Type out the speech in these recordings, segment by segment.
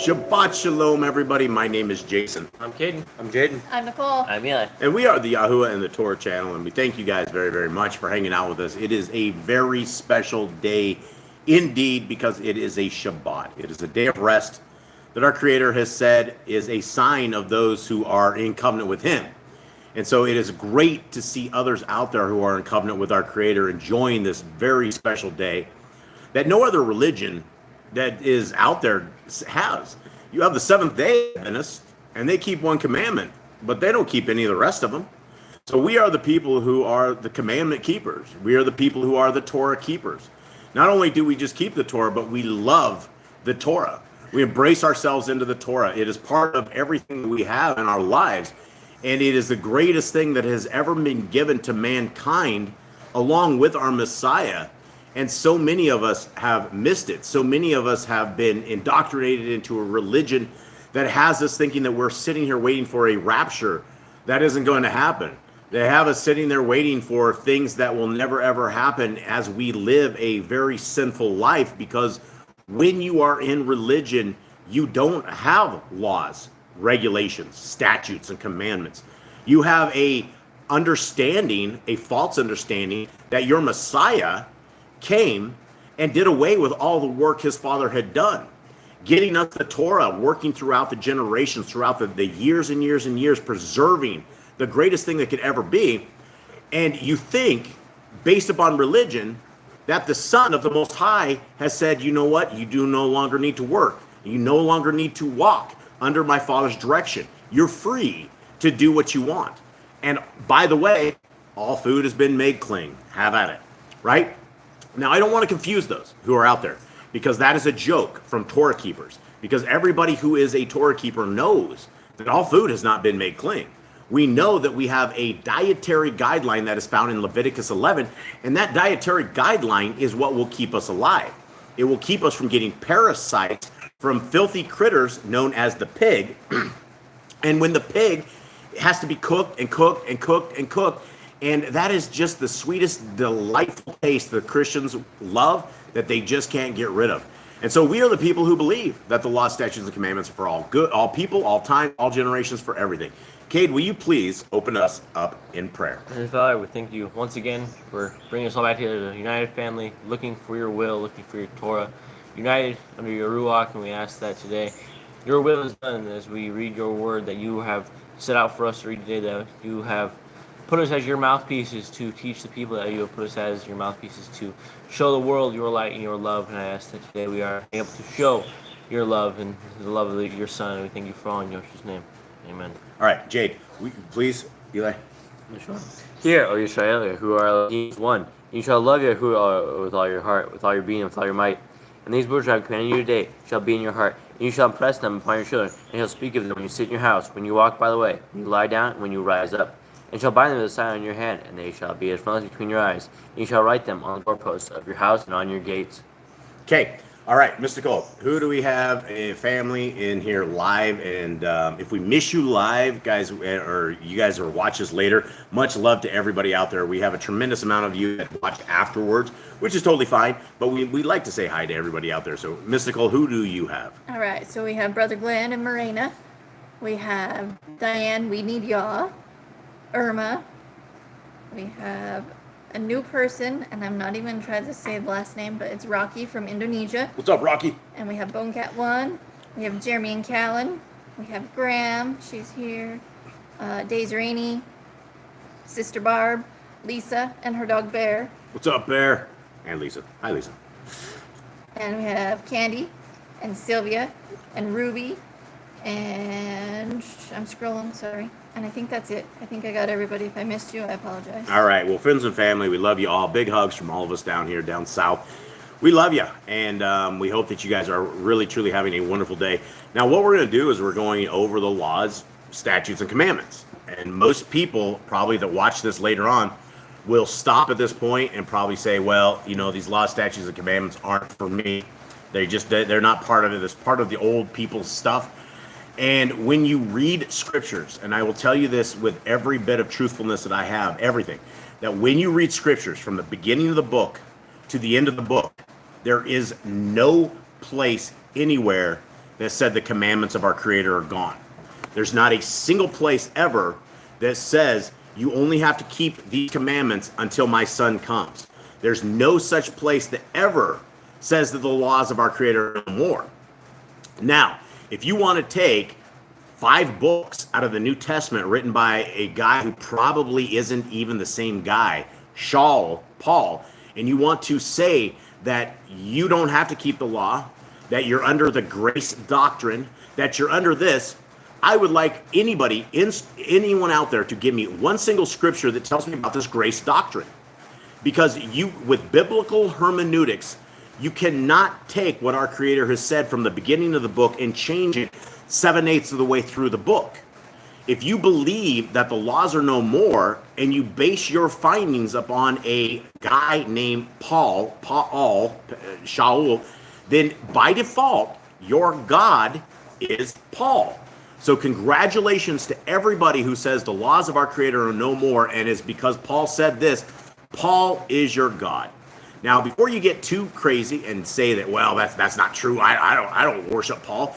Shabbat Shalom, everybody. My name is Jason. I'm Caden. I'm Jaden. I'm Nicole. I'm Eli. And we are the Yahuwah and the Torah channel, and we thank you guys very, very much for hanging out with us. It is a very special day indeed because it is a Shabbat. It is a day of rest that our Creator has said is a sign of those who are in covenant with Him. And so it is great to see others out there who are in covenant with our Creator enjoying this very special day that no other religion that is out there has. You have the Seventh Day Adventists, and they keep one commandment, but they don't keep any of the rest of them. So we are the people who are the commandment keepers. We are the people who are the Torah keepers. Not only do we just keep the Torah, but we love the Torah. We embrace ourselves into the Torah. It is part of everything that we have in our lives, and it is the greatest thing that has ever been given to mankind along with our Messiah. And so many of us have missed it. So many of us have been indoctrinated into a religion that has us thinking that we're sitting here waiting for a rapture. That isn't going to happen. They have us sitting there waiting for things that will never, ever happen as we live a very sinful life, because when you are in religion, you don't have laws, regulations, statutes, and commandments. You have a understanding, a false understanding, that your Messiah came and did away with all the work his father had done, getting us the Torah, working throughout the generations, throughout the years and years and years, preserving the greatest thing that could ever be. And you think, based upon religion, that the Son of the Most High has said, you know what, you do no longer need to work. You no longer need to walk under my Father's direction. You're free to do what you want. And by the way, all food has been made clean. Have at it, right? Now, I don't want to confuse those who are out there, because that is a joke from Torah keepers, because everybody who is a Torah keeper knows that all food has not been made clean. We know that we have a dietary guideline that is found in Leviticus 11, and that dietary guideline is what will keep us alive. It will keep us from getting parasites from filthy critters known as the pig. And when the pig has to be cooked and cooked and cooked and cooked, and that is just the sweetest, delightful taste that Christians love that they just can't get rid of. And so we are the people who believe that the law, statutes, and commandments are for all good, all people, all time, all generations, for everything. Cade, will you please open us up in prayer? And Father, we thank you once again for bringing us all back together as a united family, looking for your will, looking for your Torah, united under your Ruach, and we ask that today your will is done as we read your word that you have set out for us to read today, that you have put us as your mouthpieces to teach the people, that you have put us as your mouthpieces to show the world your light and your love. And I ask that today we are able to show your love and the love of your Son. And we thank you for all in Yoshua's name. Amen. All right, Jade, please, Eli. Sure. Hear, O Yisrael, who are Elohim one. You shall love Yahuwah with all your heart, with all your being, with all your might. And these words I have commanded you today shall be in your heart. And you shall impress them upon your children, and shall speak of them when you sit in your house, when you walk by the way, when you lie down, and when you rise up. And shall bind them as a sign on your hand, and they shall be as frontlets between your eyes. And you shall write them on the doorposts of your house and on your gates. Okay. All right, Mr. Cole, who do we have a family in here live? And if we miss you live, guys, or you guys are watch us later, much love to everybody out there. We have a tremendous amount of you that watch afterwards, which is totally fine. But we like to say hi to everybody out there. So, Mr. Cole, who do you have? All right, so we have Brother Glenn and Morena. We have Diane, we need Yah. 𝐤𝐄𝐄. We have a new person, and I'm not even trying to say the last name, but it's Rocky from Indonesia. What's up, Rocky? And we have Bonecat 1. We have Jeremy and Callan. We have Graham, she's here. Days Rainey, Sister Barb, Lisa, and her dog Bear. What's up, Bear? And Lisa. Hi, Lisa. And we have Candy, and Sylvia, and Ruby, and I'm scrolling, sorry. And I think that's it. I think I got everybody. If I missed you, I apologize. All right. Well, friends and family, we love you all. Big hugs from all of us down here, down south. We love you. And we hope that you guys are really, truly having a wonderful day. Now, what we're going to do is we're going over the laws, statutes, and commandments. And most people probably that watch this later on will stop at this point and probably say, well, you know, these laws, statutes, and commandments aren't for me. They're not part of it. It's part of the old people's stuff. And when you read scriptures, and I will tell you this with every bit of truthfulness that I have, everything, that when you read scriptures from the beginning of the book, 'to' to the end of the book, there is no place anywhere that said the commandments of our Creator are gone. There's not a single place ever that says you only have to keep these commandments until my Son comes. There's no such place that ever says that the laws of our Creator are no more. Now, if you want to take 5 books out of the New Testament written by a guy who probably isn't even the same guy, Paul, and you want to say that you don't have to keep the law, that you're under the grace doctrine, that you're under this, I would like anyone out there to give me one single scripture that tells me about this grace doctrine. Because with biblical hermeneutics, you cannot take what our Creator has said from the beginning of the book and change it 7/8 of the way through the book. If you believe that the laws are no more and you base your findings upon a guy named Shaul, then by default, your God is Paul. So congratulations to everybody who says the laws of our Creator are no more, and it's because Paul said this. Paul is your God. Now, before you get too crazy and say that, well, that's not true. I don't worship Paul.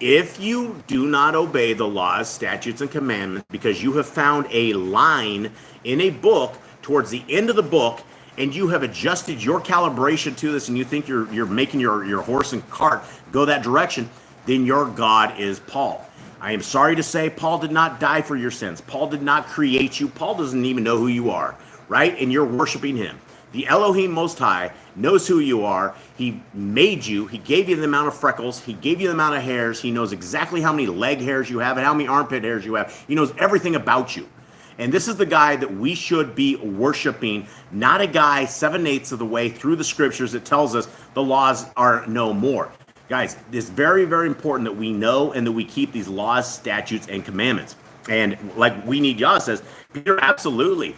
If you do not obey the laws, statutes, and commandments because you have found a line in a book towards the end of the book, and you have adjusted your calibration to this, and you think you're making your horse and cart go that direction, then your God is Paul. I am sorry to say Paul did not die for your sins. Paul did not create you. Paul doesn't even know who you are, right? And you're worshiping him. The Elohim Most High knows who you are. He made you. He gave you the amount of freckles. He gave you the amount of hairs. He knows exactly how many leg hairs you have and how many armpit hairs you have. He knows everything about you. And this is the guy that we should be worshiping, not a guy 7/8 of the way through the scriptures that tells us the laws are no more. Guys, it's very, very important that we know and that we keep these laws, statutes, and commandments. And like We Need Yah says, Peter absolutely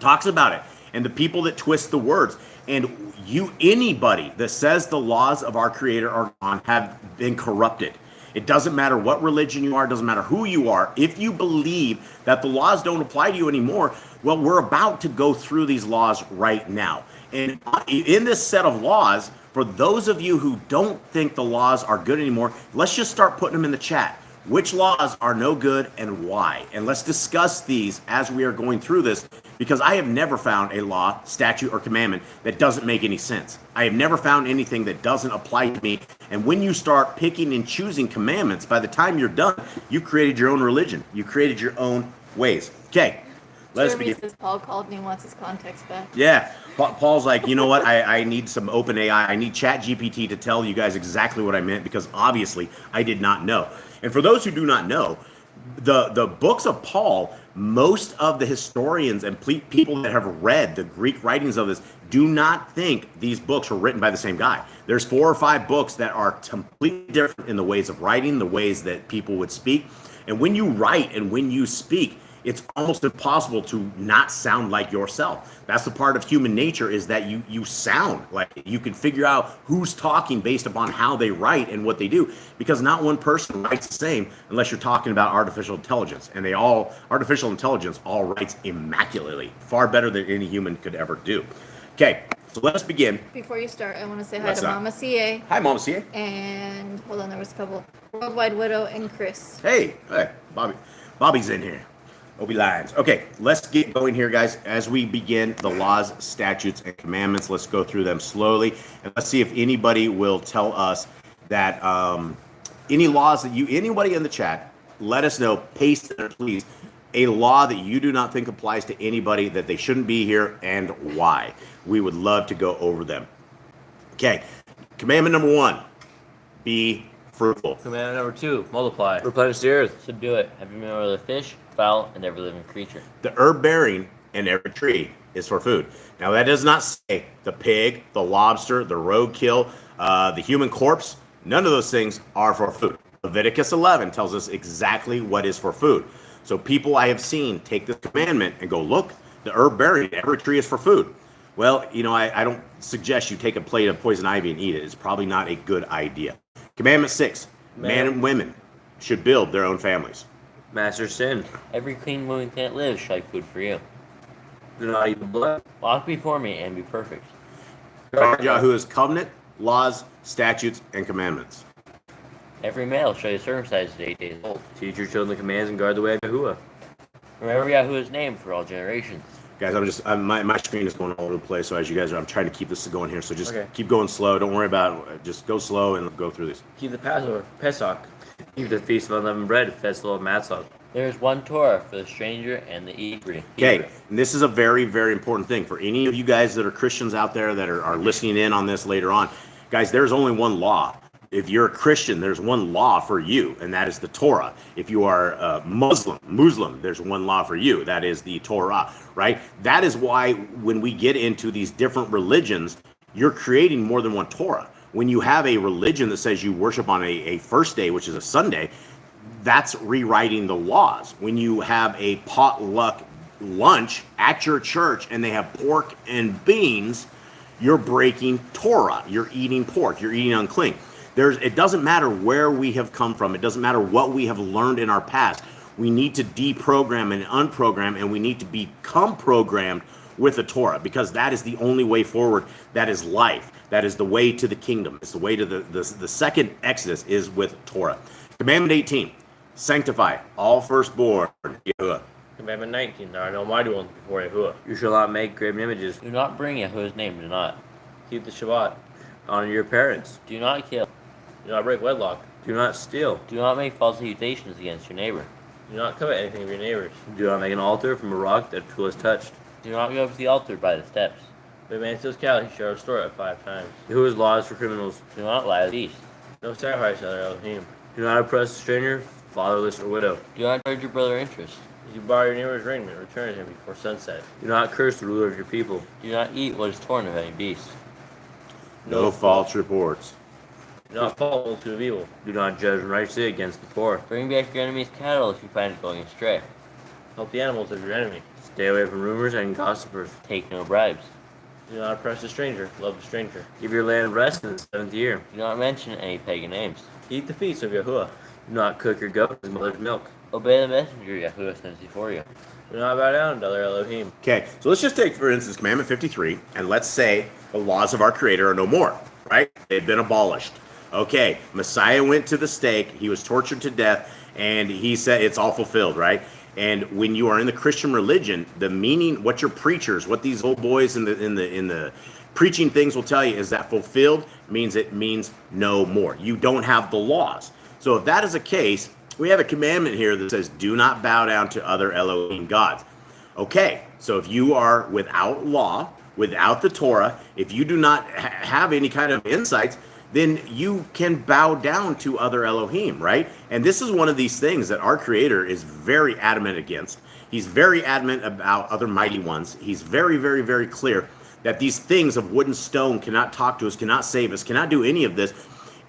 talks about it. And the people that twist the words. And anybody that says the laws of our Creator are gone have been corrupted. It doesn't matter what religion you are, it doesn't matter who you are. If you believe that the laws don't apply to you anymore, well, we're about to go through these laws right now. And in this set of laws, for those of you who don't think the laws are good anymore, let's just start putting them in the chat. Which laws are no good and why? And let's discuss these as we are going through this, because I have never found a law, statute, or commandment that doesn't make any sense. I have never found anything that doesn't apply to me. And when you start picking and choosing commandments, by the time you're done, you created your own religion. You created your own ways. Okay, let's begin. Says Paul called and he wants his context back. Yeah, Paul's like, you know what? I need some open AI. I need Chat GPT to tell you guys exactly what I meant, because obviously I did not know. And for those who do not know, the books of Paul, most of the historians and people that have read the Greek writings of this do not think these books were written by the same guy. There's 4 or 5 books that are completely different in the ways of writing, the ways that people would speak. And when you write and when you speak, it's almost impossible to not sound like yourself. That's the part of human nature, is that you sound like it. You can figure out who's talking based upon how they write and what they do, because not one person writes the same unless you're talking about artificial intelligence. And artificial intelligence all writes immaculately, far better than any human could ever do. Okay, so let's begin. Before you start, I want to say hi to Mama CA. Hi, Mama CA. And hold on, there was a couple. Worldwide Widow and Chris. Hey, Bobby's in here. Obi Lions. Okay, let's get going here, guys. As we begin the laws, statutes, and commandments, let's go through them slowly, and let's see if anybody will tell us that any laws that anybody in the chat, let us know, paste it, please, a law that you do not think applies to anybody, that they shouldn't be here, and why. We would love to go over them. Okay, commandment number 1, be fruitful. Commandment number 2, multiply. Replenish the earth. Subdue it. Have you remember the fish, fowl, and every living creature. The herb bearing and every tree is for food. Now, that does not say the pig, the lobster, the roadkill, the human corpse. None of those things are for food. Leviticus 11 tells us exactly what is for food. So people I have seen take this commandment and go, look, the herb bearing, every tree is for food. Well, I don't suggest you take a plate of poison ivy and eat it. It's probably not a good idea. Commandment 6, man and women should build their own families. Master sin. Every clean woman that lives shall have food for you. Do not eat the blood. Walk before me and be perfect. Yahweh's covenant, laws, statutes, and commandments. Every male shall be circumcised at 8 days old. Teach your children the commands and guard the way of Yahuwah. Remember Yahuwah's name for all generations. Guys, my screen is going all over the place. So as you guys are, I'm trying to keep this going here. So just Okay. keep going slow. Don't worry about it. Just go slow and go through this. Keep the Passover, Pesach. Keep the feast of unleavened bread, festival of Matzah. There is one Torah for the stranger and the Hebrew. Okay, and this is a very, very important thing for any of you guys that are Christians out there that are listening in on this later on. Guys, there's only one law. If you're a Christian, there's one law for you, and that is the Torah. If you are Muslim, there's one law for you. That is the Torah, right? That is why when we get into these different religions, you're creating more than one Torah. When you have a religion that says you worship on a first day, which is a Sunday, that's rewriting the laws. When you have a potluck lunch at your church and they have pork and beans, you're breaking Torah. You're eating pork. You're eating unclean. It doesn't matter where we have come from. It doesn't matter what we have learned in our past. We need to deprogram and unprogram, and we need to become programmed with the Torah, because that is the only way forward. That is life. That is the way to the kingdom. It's the way to the second Exodus is with Torah. Commandment 18, sanctify all firstborn, Yahuwah. Commandment 19, there are no mighty ones before Yahuwah. You shall not make graven images. Do not bring Yahuwah's name. Do not. Keep the Shabbat. Honor your parents. Do not kill. Do not break wedlock. Do not steal. Do not make false accusations against your neighbor. Do not covet anything of your neighbors. Do not make an altar from a rock that a tool has touched. Do not go up to the altar by the steps. If a man steals cattle, he shall restore it 5 times. Yahuwah's laws for criminals. Do not lie to the beast. No sacrifice to other Elohim. Do not oppress a stranger, fatherless, or widow. Do not charge your brother interest. If you borrow your neighbor's raiment, return it to him before sunset. Do not curse the ruler of your people. Do not eat what is torn of any beast. No false reports. Do not fall into multitude of evil. Do not judge unrighteously against the poor. Bring back your enemy's cattle if you find it going astray. Help the animals of your enemy. Stay away from rumors and gossipers. Take no bribes. Do not oppress a stranger. Love the stranger. Give your land rest in the 7th year. Do not mention any pagan names. Eat the feast of Yahuwah. Do not cook your goat with mother's milk. Obey the messenger Yahuwah sends before you. Do not bow down to other Elohim. Okay, so let's just take, for instance, Commandment 53, and let's say the laws of our Creator are no more, right? They've been abolished. Okay, Messiah went to the stake, he was tortured to death, and he said it's all fulfilled, right? And when you are in the Christian religion, the meaning, what your preachers, what these old boys in the preaching things will tell you is that fulfilled means it means no more. You don't have the laws. So if that is the case, we have a commandment here that says, do not bow down to other Elohim gods. Okay, so if you are without law, without the Torah, if you do not have any kind of insights, then you can bow down to other Elohim, right? And this is one of these things that our Creator is very adamant against. He's very adamant about other mighty ones. He's very, very, very clear that these things of wood and stone cannot talk to us, cannot save us, cannot do any of this.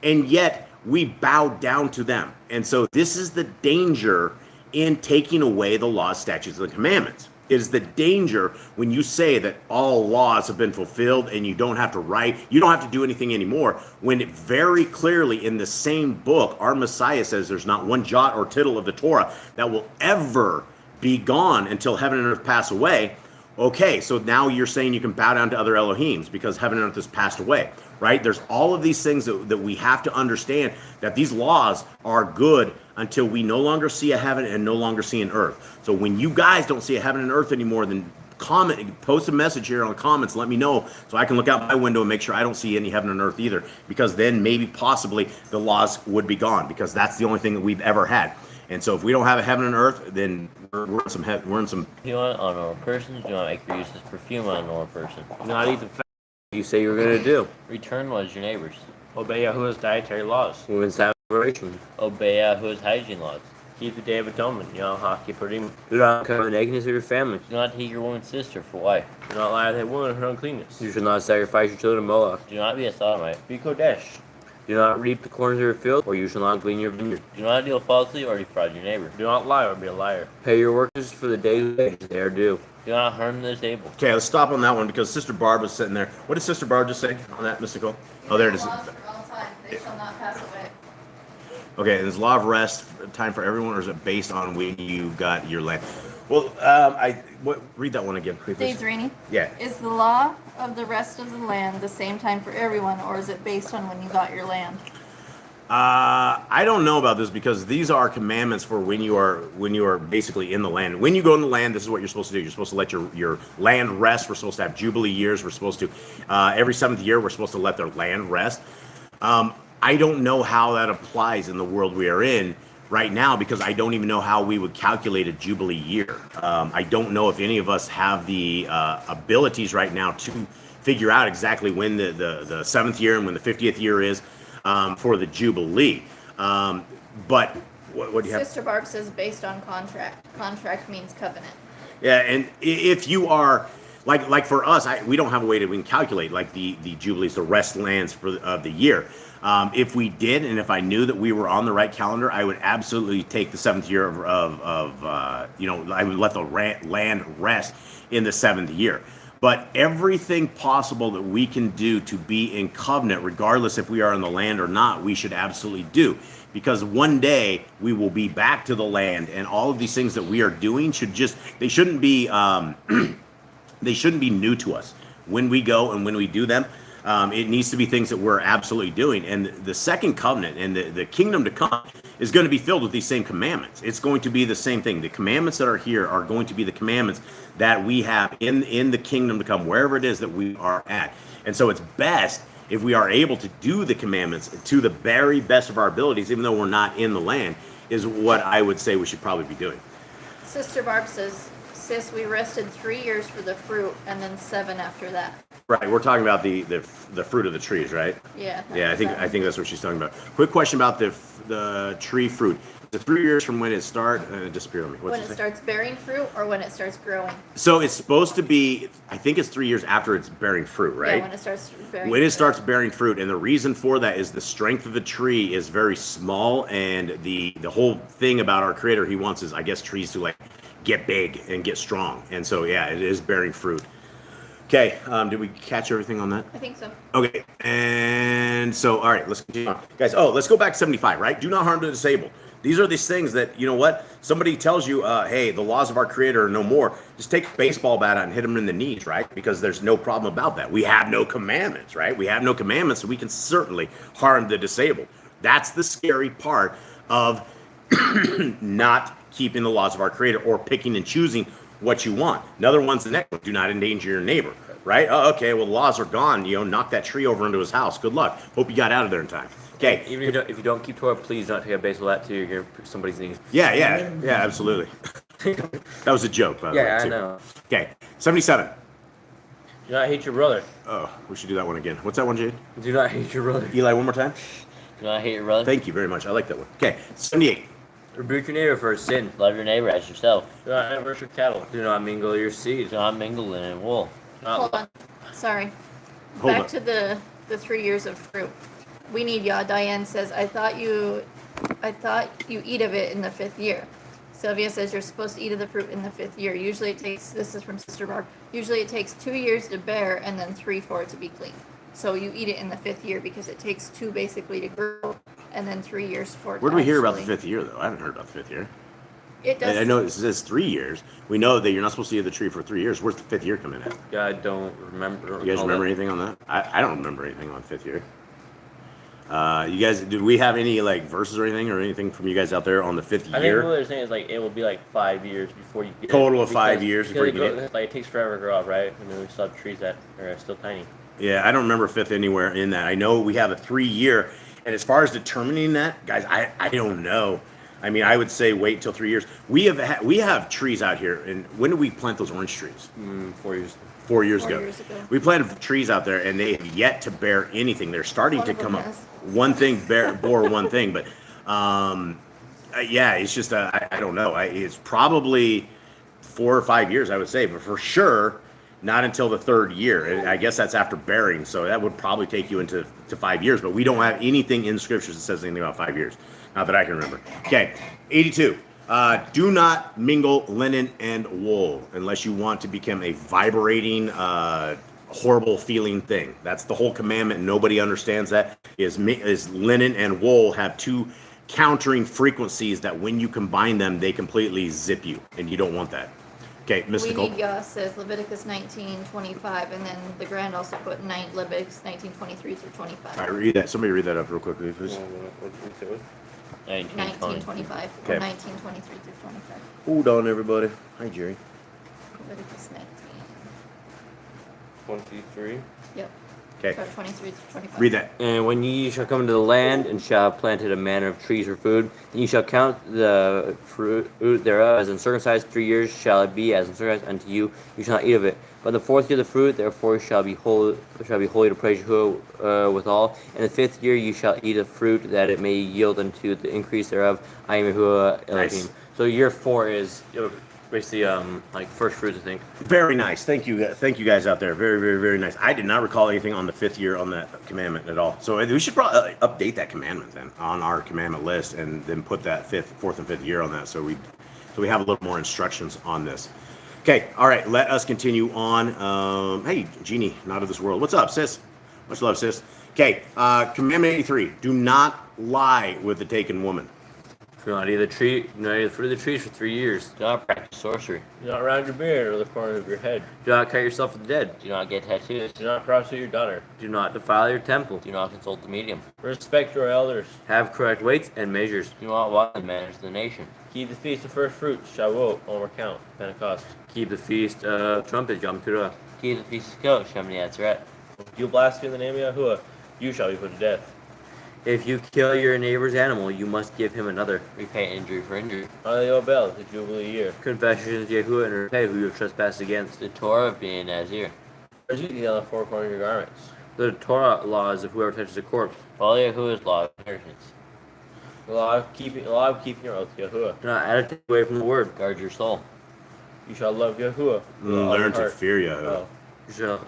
And yet we bow down to them. And so this is the danger in taking away the laws, statutes, and the commandments. It is the danger when you say that all laws have been fulfilled and you don't have to write, you don't have to do anything anymore, when it very clearly in the same book, our Messiah says there's not one jot or tittle of the Torah that will ever be gone until heaven and earth pass away. Okay, so now you're saying you can bow down to other Elohims because heaven and earth has passed away, right? There's all of these things that we have to understand, that these laws are good until we no longer see a heaven and no longer see an earth. So when you guys don't see a heaven and earth anymore, then post a message here on the comments, let me know so I can look out my window and make sure I don't see any heaven and earth either, because then maybe possibly the laws would be gone, because that's the only thing that we've ever had. And so if we don't have a heaven and earth, then we're in some Perfume on a normal person. Do not make your useless perfume on a normal person. Do not eat the fat You say you're going to do. Return what is your neighbor's. Obey Yahuwah's dietary laws. Women's separation. Obey Yahuwah's hygiene laws. Keep the Day of Atonement. Yom HaKippurim. Do not cover the nakedness of your family. Do not take your woman's sister for wife. Do not lie with a woman in her uncleanness. You shall not sacrifice your children to Moloch. Do not be a sodomite. Be Kodesh. Do not reap the corners of your field, or you shall not glean your vineyard. Do not deal falsely or defraud your neighbor. Do not lie or be a liar. Pay your workers for the day's wages they are due. Do not harm the disabled. Okay, let's stop on that one because Sister Barb was sitting there. What did Sister Barb just say on that, Mystical? Oh, there it is. Laws for all time. They shall not pass away. Okay, is law of rest time for everyone, or is it based on when you got your land? Well, read that one again, please. Days rainy. Yeah. Is the law of the rest of the land the same time for everyone, or is it based on when you got your land? I don't know about this because these are commandments for when you are basically in the land. When you go in the land, this is what you're supposed to do. You're supposed to let your land rest. We're supposed to have Jubilee years. We're supposed to every 7th year we're supposed to let their land rest. I don't know how that applies in the world we are in right now because I don't even know how we would calculate a Jubilee year. I don't know if any of us have the abilities right now to figure out exactly when the 7th year and when the 50th year is. For the Jubilee. But what do you have? Sister Barb says based on contract. Contract means covenant. Yeah, and if you are, like for us, we don't have a way we can calculate like the Jubilees, the rest lands of the year. If we did, and if I knew that we were on the right calendar, I would absolutely take the 7th year of I would let the land rest in the 7th year. But everything possible that we can do to be in covenant, regardless if we are in the land or not, we should absolutely do. Because one day we will be back to the land, and all of these things that we are doing they shouldn't be new to us. When we go and when we do them, it needs to be things that we're absolutely doing. And the second covenant and the kingdom to come is going to be filled with these same commandments. It's going to be the same thing. The commandments that are here are going to be the commandments that we have in the kingdom to come, wherever it is that we are at. And so it's best if we are able to do the commandments to the very best of our abilities, even though we're not in the land, is what I would say we should probably be doing. Sister Barb says, sis, we rested 3 years for the fruit and then 7 after that. Right, we're talking about the fruit of the trees, right? Yeah. Yeah, I think that's what she's talking about. Quick question about the tree fruit. The 3 years from when it starts, it disappeared on me. When it starts bearing fruit or when it starts growing? So it's supposed to be, I think it's 3 years after it's bearing fruit, right? Yeah, when it starts bearing When it starts bearing fruit, and the reason for that is the strength of the tree is very small, and the whole thing about our Creator, He wants is, I guess, trees to like get big and get strong. And so, yeah, it is bearing fruit. Okay, did we catch everything on that? I think so. Okay, and so, all right, let's continue on. Guys, let's go back to 75, right? Do not harm the disabled. These are these things that, you know what? Somebody tells you, hey, the laws of our Creator are no more. Just take a baseball bat out and hit them in the knees, right? Because there's no problem about that. We have no commandments, right? We have no commandments, so we can certainly harm the disabled. That's the scary part of not keeping the laws of our Creator or picking and choosing what you want. Another one's the next one. Do not endanger your neighbor, right? Oh, okay, well, the laws are gone. Knock that tree over into his house. Good luck. Hope you got out of there in time. Okay. Even if you don't keep Torah, please don't take a baseball bat to somebody's knees. Yeah, absolutely. That was a joke, by the way. Yeah, I know. Okay, 77. Do not hate your brother. Oh, we should do that one again. What's that one, Jade? Do not hate your brother. Eli, one more time. Do not hate your brother. Thank you very much. I like that one. Okay, 78. Rebuke your neighbor for his sin. Love your neighbor as yourself. Do not ambush your cattle. Do not mingle your seed. Do not mingle linen and wool. Hold on. Sorry. Hold Back on. to the 3 years of fruit. We need Yah. Diane says, I thought you eat of it in the 5th year. Sylvia says you're supposed to eat of the fruit in the 5th year. Usually it takes, this is from Sister Barb, usually it takes 2 years to bear and then 3 for it to be clean. So you eat it in the 5th year because it takes 2 basically to grow and then 3 years for it. Where do we hear about the 5th year, though? I haven't heard about the 5th year. It does. I know it says 3 years. We know that you're not supposed to eat the tree for 3 years. Where's the 5th year coming in? Yeah, I don't remember. You guys remember anything on that? I don't remember anything on 5th year. You guys, did we have any like verses or anything from you guys out there on the 5th I think what year? they're saying is like it will be like 5 years before you get Total it. of 5 years before you get it? Like it takes forever to grow up, right? I mean, we still have trees that are still tiny. Yeah, I don't remember 5th anywhere in that. I know we have a 3 year, and as far as determining that, guys, I don't know. I mean, I would say wait till 3 years. We have trees out here, and when did we plant those orange trees? 4 years. 4 years 4 ago. years ago. We planted trees out there, and they have yet to bear anything. They're starting One to of them come up. has. One thing bore one thing, but yeah, it's just I don't know. It's probably 4 or 5 years, I would say, but for sure not until the 3rd year. And I guess that's after bearing, so that would probably take you into 5 years. But we don't have anything in the Scriptures that says anything about 5 years, not that I can remember. Okay, 82. Do not mingle linen and wool unless you want to become a vibrating, horrible feeling thing. That's the whole commandment. Nobody understands that. Is linen and wool have 2 countering frequencies that when you combine them, they completely zip you, and you don't want that. Okay, mystical. We need Yah says Leviticus 19:25, and then the Grand also put Leviticus 19:23 through 25. All right, read that. Somebody read that up real quickly, please. 19:25 Okay. or 19:23 through 25. Hold on, everybody. Hi, Jerry. Leviticus 19. 23. Yep. Okay, Start 23 through 25. read that. And when ye shall come into the land, and shall have planted a manner of trees for food, then ye shall count the fruit thereof as uncircumcised. 3 years shall it be as uncircumcised unto you. You shall not eat of it. But the 4th year the fruit therefore shall be holy to praise Yahuwah withal. And the 5th year you shall eat of fruit, that it may yield unto the increase thereof. I am Yahuwah Elohim. Nice. So year 4 is basically like first fruits, I think. Very nice. Thank you guys out there. Very, very, very nice. I did not recall anything on the 5th year on that commandment at all. So we should probably update that commandment then on our commandment list, and then put that 4th and 5th year on that, so we have a little more instructions on this. Okay, all right. Let us continue on. Hey, Jeannie, not of this world. What's up, sis? Much love, sis. Okay, commandment 83: do not lie with the taken woman. Do not eat the tree, do not eat the fruit of the trees for 3 years. Do not practice sorcery. Do not round your beard or the corner of your head. Do not cut yourself with the dead. Do not get tattoos. Do not prostitute your daughter. Do not defile your temple. Do not consult the medium. Respect your elders. Have correct weights and measures. Do not walk in the manners of the nation. Keep the feast of first fruits, Shavuot, Omer Count, Pentecost. Keep the feast of trumpets, Yom Kippur. Keep the feast of Kodesh, Shemini Atzeret. If you blaspheme the name of Yahuwah, you shall be put to death. If you kill your neighbor's animal, you must give him another. Repay injury for injury. Honor the Yobel, the Jubilee year. Confess your sins to Yahuwah and repay who you have trespassed against. The Torah of being Nazir. There's eating on the four corners of your garments. The Torah laws of whoever touches a corpse. Follow Yahuwah's law of inheritance. The law of keeping your oath to Yahuwah. Do not add or take away from the word. Guard your soul. You shall love Yahuwah. with all Learn your to heart. fear you. Oh. You shall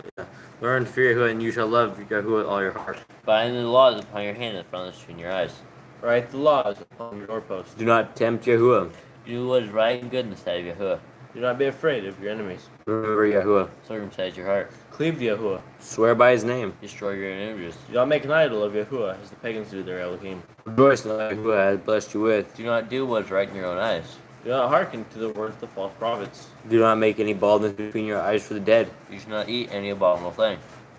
learn to fear Yahuwah, and you shall love Yahuwah with all your heart. Bind the laws upon your hand and front of between your eyes. Write the laws upon your doorposts. Do not tempt Yahuwah. Do what is right and good in the sight of Yahuwah. Do not be afraid of your enemies. Remember Yahuwah. Circumcise your heart. Cleave to Yahuwah. Swear by his name. Destroy your enemies. Do not make an idol of Yahuwah, as the pagans do their Elohim. Rejoice in what Yahuwah has blessed you with. Do not do what is right in your own eyes. Do not hearken to the words of the false prophets. Do not make any baldness between your eyes for the dead. You shall not eat any abominable thing.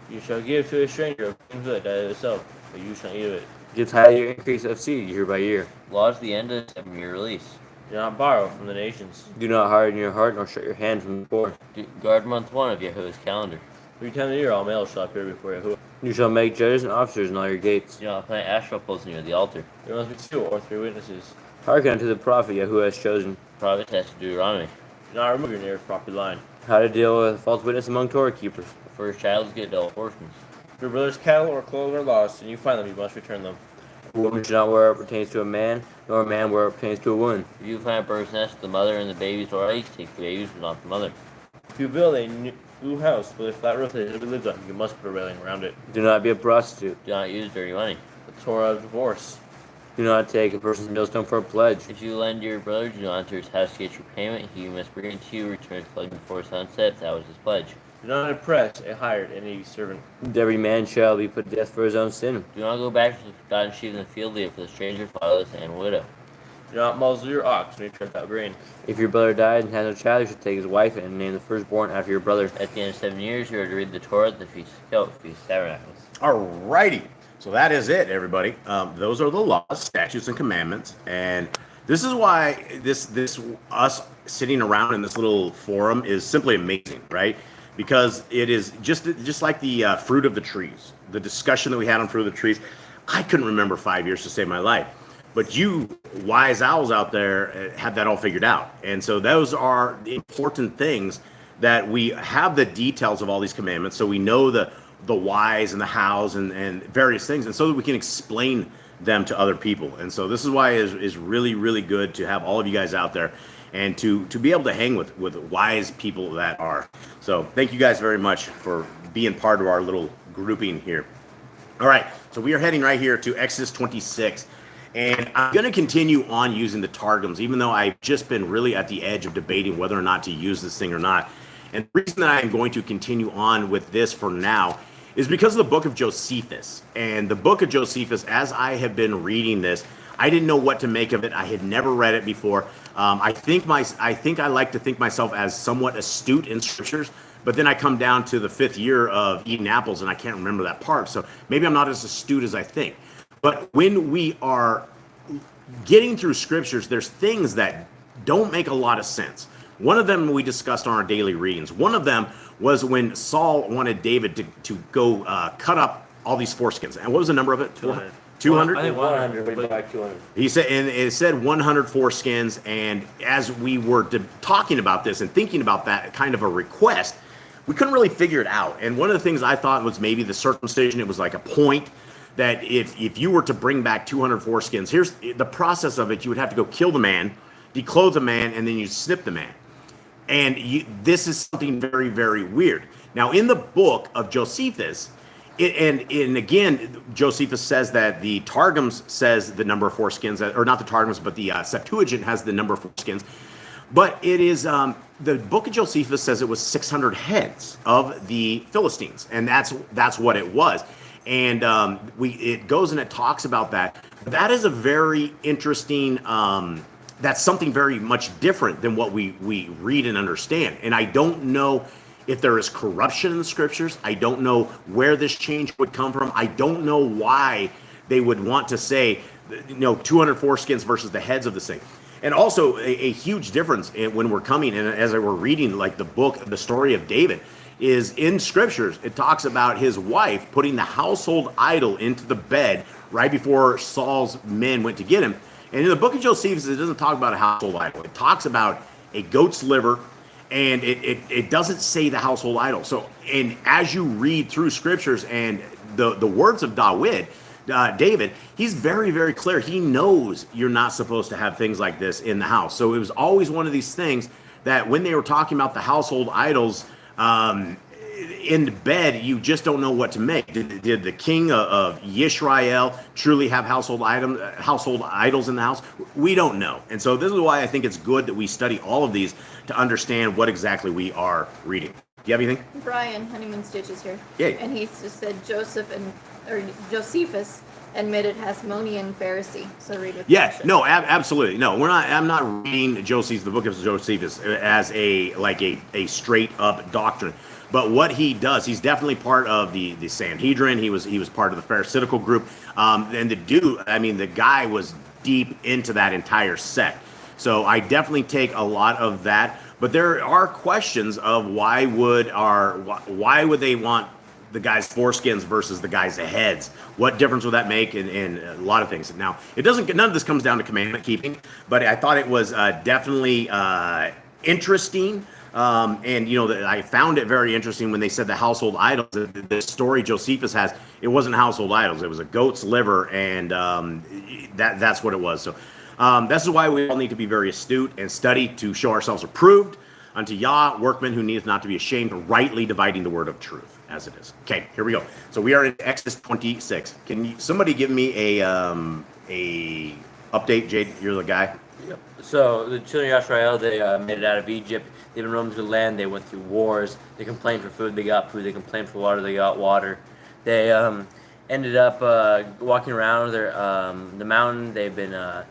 You shall give to a stranger of clean good that is itself, but you shall not eat of it. Give tithe your increase of seed year by year. Laws the end of the 7-year release. Do not borrow from the nations. Do not harden your heart nor shut your hand from the poor. Guard month 1 of Yahuwah's calendar. 3 times a year all males shall appear before Yahuwah. You shall make judges and officers in all your gates. Do not plant Asherah poles near the altar. There must be 2 or 3 witnesses. Hearken unto the prophet Yahuwah has chosen. Prophet has to Deuteronomy. Do not remove your nearest property line. How to deal with false witness among Torah keepers. The first child get double portions. If your brother's cattle or clothes are lost, and you find them, you must return them. A woman should not wear what pertains to a man, nor a man wear what pertains to a woman. If you find a bird's nest, the mother and the babies are right, take the babies, but not the mother. If you build a new house with a flat roof that nobody lives on, you must put a railing around it. Do not be a prostitute. Do not use dirty money. The Torah of divorce. Do not take a person's millstone for a pledge. If you lend your brother, do not enter his house to get your payment. He must bring it to you, return his pledge before sunset. That was his pledge. Do not oppress a hired and needy servant. Every man shall be put to death for his own sin. Do not go back to the forgotten sheep in the field, leave for the stranger, fatherless, and widow. Do not muzzle your ox when you tread out grain. If your brother dies and has no child, you should take his wife and name the firstborn after your brother. At the end of 7 years, you are to read the Torah, the Feast of Coat, Feast of Tabernacles. Alrighty. So that is it, everybody. Those are the laws, statutes, and commandments. And this is why this us sitting around in this little forum is simply amazing, right? Because it is just like the fruit of the trees. The discussion that we had on fruit of the trees, I couldn't remember 5 years to save my life. But you wise owls out there have that all figured out. And so those are the important things that we have the details of all these commandments. So we know the whys and the hows and various things. And so that we can explain them to other people. And so this is why it is really, really good to have all of you guys out there and to be able to hang with wise people that are. So thank you guys very much for being part of our little grouping here. All right, so we are heading right here to Exodus 26. And I'm going to continue on using the Targums, even though I've just been really at the edge of debating whether or not to use this thing or not. And the reason that I am going to continue on with this for now is because of the book of Josephus. And the book of Josephus, as I have been reading this, I didn't know what to make of it. I had never read it before. I think I like to think myself as somewhat astute in scriptures, but then I come down to the 5th year of eating apples and I can't remember that part. So maybe I'm not as astute as I think. But when we are getting through scriptures, there's things that don't make a lot of sense. One of them we discussed on our daily readings. One of them was when Saul wanted David to go cut up all these foreskins. And what was the number of it? 200. 200? I think 100, but- but back 200. He said, and it said 100 foreskins. And as we were talking about this and thinking about that kind of a request, we couldn't really figure it out. And one of the things I thought was maybe the circumcision. It was like a point that if you were to bring back 200 foreskins, here's the process of it. You would have to go kill the man, declothe the man, and then you snip the man. And this is something very, very weird. Now, in the book of Josephus, and again, Josephus says that the Targums says the number of foreskins, or not the Targums, but the Septuagint has the number of foreskins. But it is, the book of Josephus says it was 600 heads of the Philistines, and that's what it was. And it goes and it talks about that. That is a very interesting, that's something very much different than what we read and understand. And I don't know if there is corruption in the scriptures. I don't know where this change would come from. I don't know why they would want to say, 200 foreskins versus the heads of the thing. And also a huge difference when we're coming, and as I were reading like the story of David, is in scriptures, it talks about his wife putting the household idol into the bed right before Saul's men went to get him. And in the book of Josephus, it doesn't talk about a household idol. It talks about a goat's liver, and it doesn't say the household idol. So, and as you read through scriptures and the words of David, he's very, very clear. He knows you're not supposed to have things like this in the house. So it was always one of these things that when they were talking about the household idols, in the bed, you just don't know what to make. Did the king of Yisrael truly have household idols in the house? We don't know. And so this is why I think it's good that we study all of these to understand what exactly we are reading. Do you have anything? Brian Honeyman Stitch is here. Yay. And he just said Josephus admitted Hasmonean Pharisee. So read with Yeah, caution. no, absolutely. No, I'm not reading the book of Josephus as a straight up doctrine. But what he does, he's definitely part of the Sanhedrin. He was part of the Pharisaical group. And the guy was deep into that entire sect. So I definitely take a lot of that. But there are questions of why would they want the guy's foreskins versus the guy's heads? What difference would that make in a lot of things? Now, none of this comes down to commandment keeping, but I thought it was definitely interesting. I found it very interesting when they said the household idols. The story Josephus has, it wasn't household idols. It was a goat's liver, and that's what it was. So this is why we all need to be very astute and study to show ourselves approved unto Yah, workmen who needeth not to be ashamed, rightly dividing the word of truth as it is. Okay, here we go. So we are in Exodus 26. Can somebody give me a update, Jade? You're the guy. Yep. So the children of Israel, they made it out of Egypt. They've been roaming through the land. They went through wars. They complained for food. They got food. They complained for water. They got water. They ended up walking around the mountain. They've been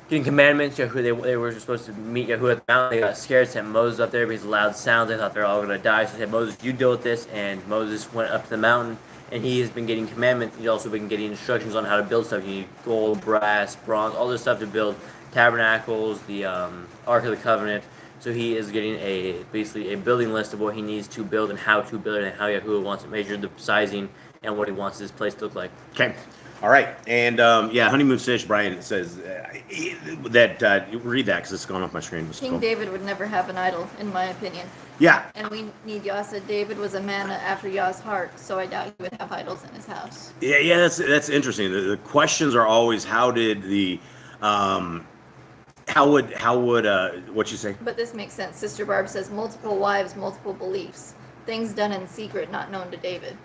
getting commandments. They were supposed to meet Yahuwah at the mountain. They got scared, sent Moses up there because of loud sounds. They thought they were all going to die. So they said, Moses, you deal with this. And Moses went up to the mountain, and he has been getting commandments. He's also been getting instructions on how to build stuff. You need gold, brass, bronze, all this stuff to build tabernacles, the Ark of the Covenant. So he is getting basically a building list of what he needs to build and how to build it and how Yahuwah wants it measured, the sizing, and what he wants this place to look like. Okay. All right. And Honeymoon Fish, Brian says that, read that because it's gone off my screen. King David would never have an idol, in my opinion. Yeah. And we need Yah said David was a man after Yah's heart, so I doubt he would have idols in his house. Yeah, that's interesting. The questions are always how would what you say? But this makes sense. Sister Barb says multiple wives, multiple beliefs. Things done in secret, not known to David.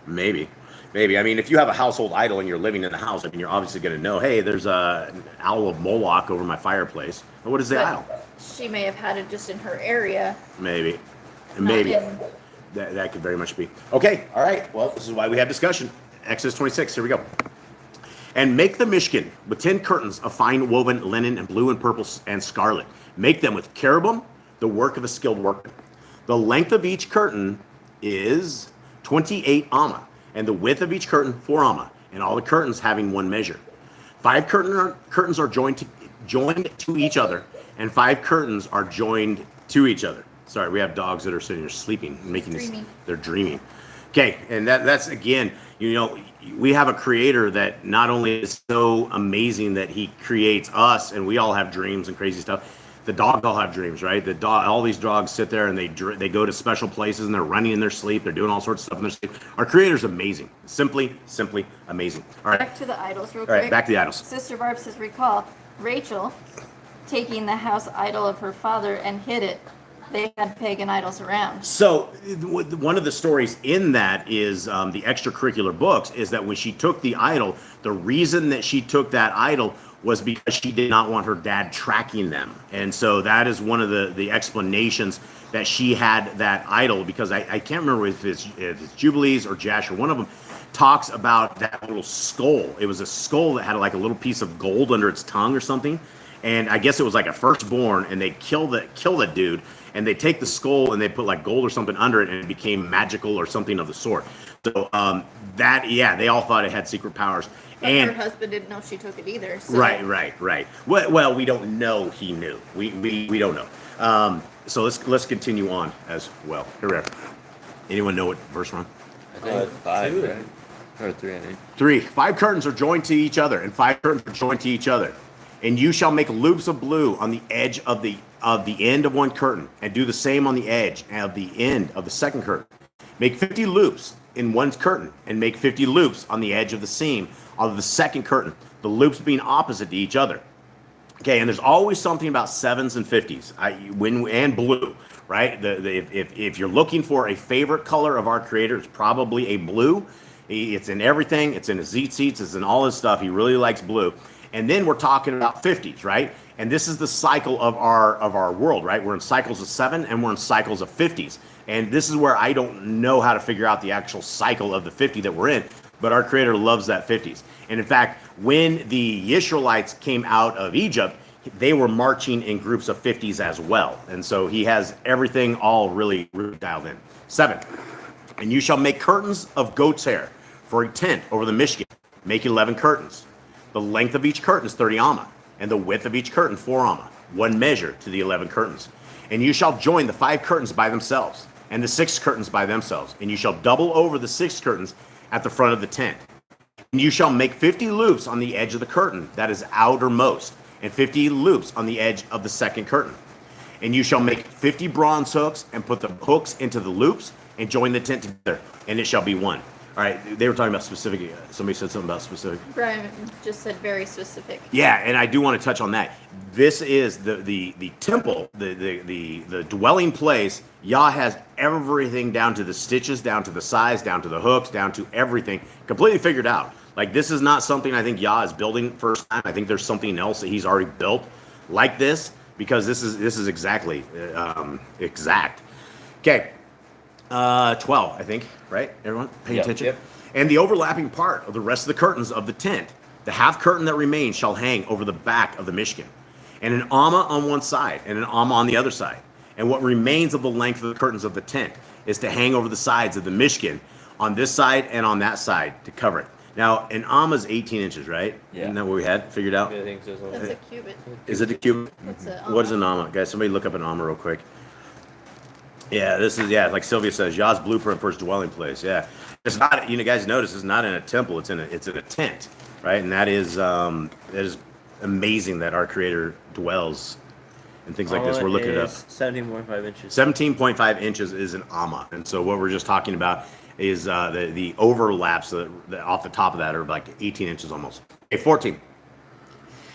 Maybe. I mean, if you have a household idol and you're living in the house, you're obviously going to know, hey, there's an owl of Moloch over my fireplace. What is the owl? She may have had it just in her area. Maybe. In... That could very much be. Okay. All right. Well, this is why we have discussion. Exodus 26. Here we go. And make the Mishkan with 10 curtains of fine woven linen and blue and purple and scarlet. Make them with cherubim, the work of a skilled workman. The length of each curtain is 28 𝐤𝐄, and the width of each curtain 4 𝐤𝐄, and all the curtains having one measure. 5 curtains are joined to each other, and 5 curtains are joined to each other. Sorry, we have dogs that are sitting here sleeping, making this. They're dreaming. Okay, and that's again, you know, we have a creator that not only is so amazing that he creates us, and we all have dreams and crazy stuff. The dogs all have dreams, right? All these dogs sit there and they go to special places and they're running in their sleep. They're doing all sorts of stuff in their sleep. Our creator's amazing. Simply amazing. All right. Back to the idols real quick. All right, back to the idols. Sister Barb says, recall Rachel taking the house idol of her father and hid it. They had pagan idols around. So one of the stories in that is the extracurricular books is that when she took the idol, the reason that she took that idol was because she did not want her dad tracking them. And so that is one of the explanations that she had that idol, because I can't remember if it's Jubilees or Jasher. One of them talks about that little skull. It was a skull that had like a little piece of gold under its tongue or something. And I guess it was like a firstborn, and they kill the dude, and they take the skull and they put like gold or something under it, and it became magical or something of the sort. So they all thought it had secret powers. But and her husband didn't know she took it either. So. Right. Well, we don't know he knew. We don't know. So let's continue on as well. Here we are. Anyone know what verse we're on? I think 5, right? Or 3, I think. 3. 5 curtains are joined to each other, and 5 curtains are joined to each other. And you shall make loops of blue on the edge of the end of one curtain, and do the same on the edge of the end of the second curtain. Make 50 loops in one curtain, and make 50 loops on the edge of the seam of the second curtain, the loops being opposite to each other. Okay, and there's always something about 7s and 50s, and blue, right? If you're looking for a favorite color of our creator, it's probably a blue. It's in everything. It's in his seats. It's in all his stuff. He really likes blue. And then we're talking about 50s, right? And this is the cycle of our world, right? We're in cycles of 7 and we're in cycles of 50s. And this is where I don't know how to figure out the actual cycle of the 50 that we're in, but our creator loves that 50s. And in fact, when the Israelites came out of Egypt, they were marching in groups of 50s as well. And so he has everything all really dialed in. 7, and you shall make curtains of goat's hair for a tent over the Mishkan. Make 11 curtains. The length of each curtain is 30 𝐤𝐄, and the width of each curtain 4 𝐤𝐄, one measure to the 11 curtains. And you shall join the 5 curtains by themselves, and the 6 curtains by themselves, and you shall double over the 6 curtains at the front of the tent. And you shall make 50 loops on the edge of the curtain that is outermost, and 50 loops on the edge of the second curtain. And you shall make 50 bronze hooks, and put the hooks into the loops, and join the tent together, and it shall be one. All right, they were talking about specific. Somebody said something about specific. Brian just said very specific. Yeah, and I do want to touch on that. This is the temple, the dwelling place. Yah has everything down to the stitches, down to the size, down to the hooks, down to everything, completely figured out. Like, this is not something I think Yah is building first time. I think there's something else that he's already built like this, because this is exactly exact. Okay. 12, I think, right? Everyone paying attention? Yep. And the overlapping part of the rest of the curtains of the tent, the half curtain that remains shall hang over the back of the Mishkan, and an 𝐤𝐄 on one side and an 𝐤𝐄 on the other side. And what remains of the length of the curtains of the tent is to hang over the sides of the Mishkan on this side and on that side to cover it. Now, an 𝐤𝐄 is 18 inches, right? Yeah. Isn't that what we had figured out? I think so. That's a cubit. Is it a cubit? What's a What is an 𝐤𝐄? Guys, somebody look up an 𝐤𝐄 real quick. Yeah, this is, like Sylvia says, Yah's blueprint for his dwelling place. Yeah, it's not, guys notice it's not in a temple, it's in a tent, right? And that is amazing that our creator dwells in things like this. We're looking it up. 17.5 inches. 17.5 inches is an 𝐤𝐄. And so what we're just talking about is the overlaps off the top of that are like 18 inches almost. Okay, 14.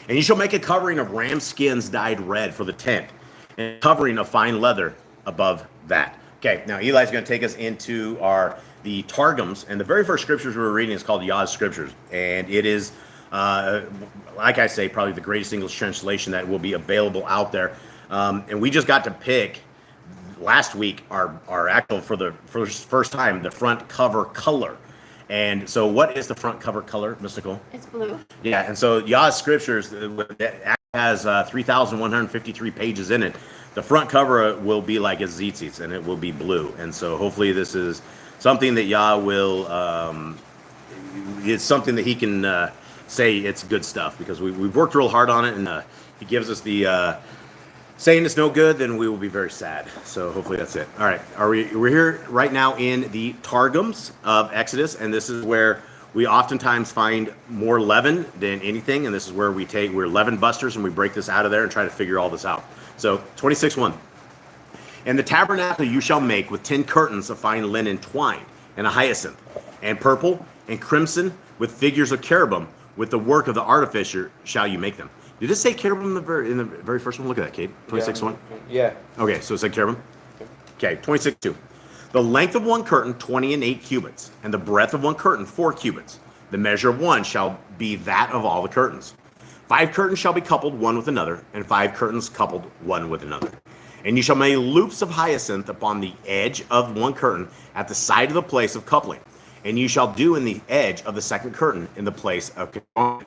And you shall make a covering of ram skins dyed red for the tent, and a covering of fine leather above that. Okay, now Eli's going to take us into the Targums, and the very first scriptures we were reading is called Yah Scriptures, and it is, like I say, probably the greatest English translation that will be available out there. And we just got to pick last week our actual, for the first time, the front cover color. And so what is the front cover color, Mystical? It's blue. Yeah, and so Yah Scriptures has 3,153 pages in it. The front cover will be like a tzitzit, and it will be blue. And so hopefully this is something that Yah will, it's something that he can say it's good stuff, because we've worked real hard on it, and he gives us the saying it's no good, then we will be very sad. So hopefully that's it. All right, we're here right now in the Targums of Exodus, and this is where we oftentimes find more leaven than anything, and this is where we're leaven busters, and we break this out of there and try to figure all this out. So 26:1. And the tabernacle you shall make with 10 curtains of fine linen twined, and a hyacinth, and purple, and crimson, with figures of cherubim, with the work of the artificer shall you make them. Did it say cherubim in the very first one? Look at that, Kate. 26:1. Yeah. Okay, so it said cherubim. Okay, 26:2. The length of one curtain 20 and 8 cubits, and the breadth of one curtain 4 cubits. The measure of one shall be that of all the curtains. 5 curtains shall be coupled one with another, and 5 curtains coupled one with another. And you shall make loops of hyacinth upon the edge of one curtain at the side of the place of coupling. And you shall do in the edge of the second curtain in the place of conjoinment.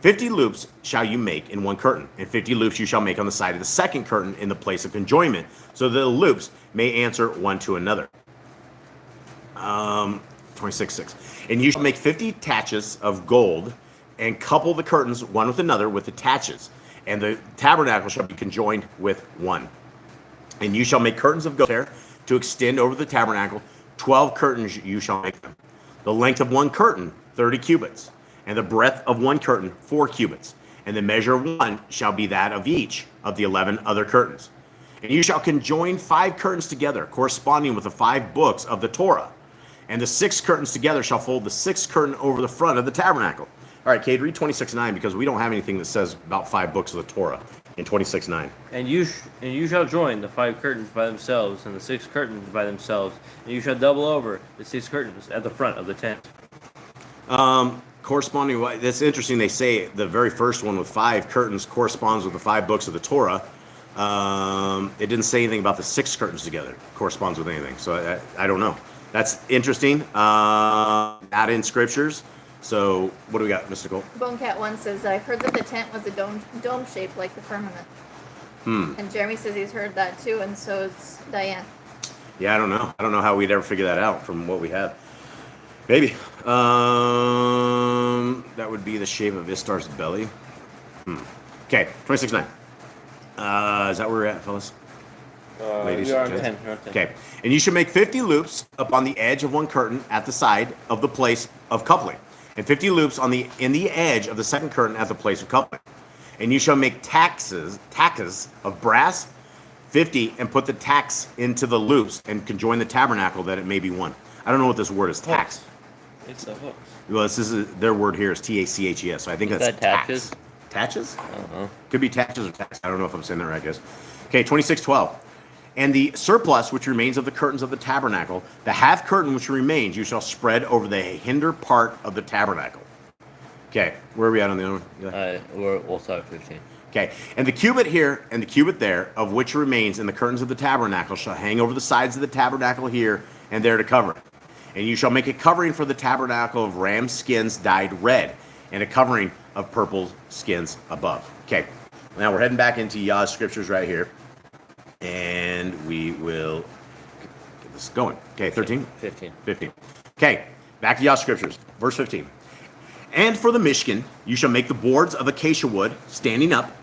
50 loops shall you make in one curtain, and 50 loops you shall make on the side of the second curtain in the place of conjoinment, so that the loops may answer one to another. 26:6. And you shall make 50 taches of gold, and couple the curtains one with another with the taches, and the tabernacle shall be conjoined with one. And you shall make curtains of gold hair to extend over the tabernacle. 12 curtains you shall make them. The length of one curtain 30 cubits, and the breadth of one curtain 4 cubits, and the measure of one shall be that of each of the 11 other curtains. And you shall conjoin 5 curtains together, corresponding with the 5 books of the Torah. And the 6 curtains together shall fold the 6th curtain over the front of the tabernacle. All right, Cade, read 26:9, because we don't have anything that says about 5 books of the Torah in 26:9. And you shall join the 5 curtains by themselves, and the 6 curtains by themselves, and you shall double over the 6 curtains at the front of the tent. Corresponding, that's interesting. They say the very first one with 5 curtains corresponds with the 5 books of the Torah. It didn't say anything about the 6 curtains together corresponds with anything. So I don't know. That's interesting. Not in scriptures. So what do we got, Mystical? Bonecat 1 says, I've heard that the tent was a dome shape like the firmament. And Jeremy says he's heard that too, and so is Diane. Yeah, I don't know. I don't know how we'd ever figure that out from what we have. Maybe. That would be the shape of Istar's belly. Okay, 26:9. Is that where we're at, fellas? Ladies, You're on gents? 10. You're on 10. Okay. And you should make 50 loops upon the edge of one curtain at the side of the place of coupling, and 50 loops in the edge of the second curtain at the place of coupling. And you shall make tacks of brass, 50, and put the tacks into the loops and conjoin the tabernacle that it may be one. I don't know what this word is, tacks. It's the hooks. Well, this is their word here is TACHES, so I think that's that taches? Taches? I don't know. Could be taches or tax. I don't know if I'm saying that right, guys. Okay, 26:12. And the surplus which remains of the curtains of the tabernacle, the half curtain which remains, you shall spread over the hinder part of the tabernacle. Okay, where are we at on the other one? We'll start at 15. Okay, and the cubit here and the cubit there, of which remains in the curtains of the tabernacle, shall hang over the sides of the tabernacle here and there to cover it. And you shall make a covering for the tabernacle of ram skins dyed red, and a covering of purple skins above. Okay, now we're heading back into Yah Scriptures right here, and we will get this going. Okay, 13? 15. 15. Okay, back to Yah Scriptures, verse 15. And for the Mishkan, you shall make the boards of acacia wood, standing up.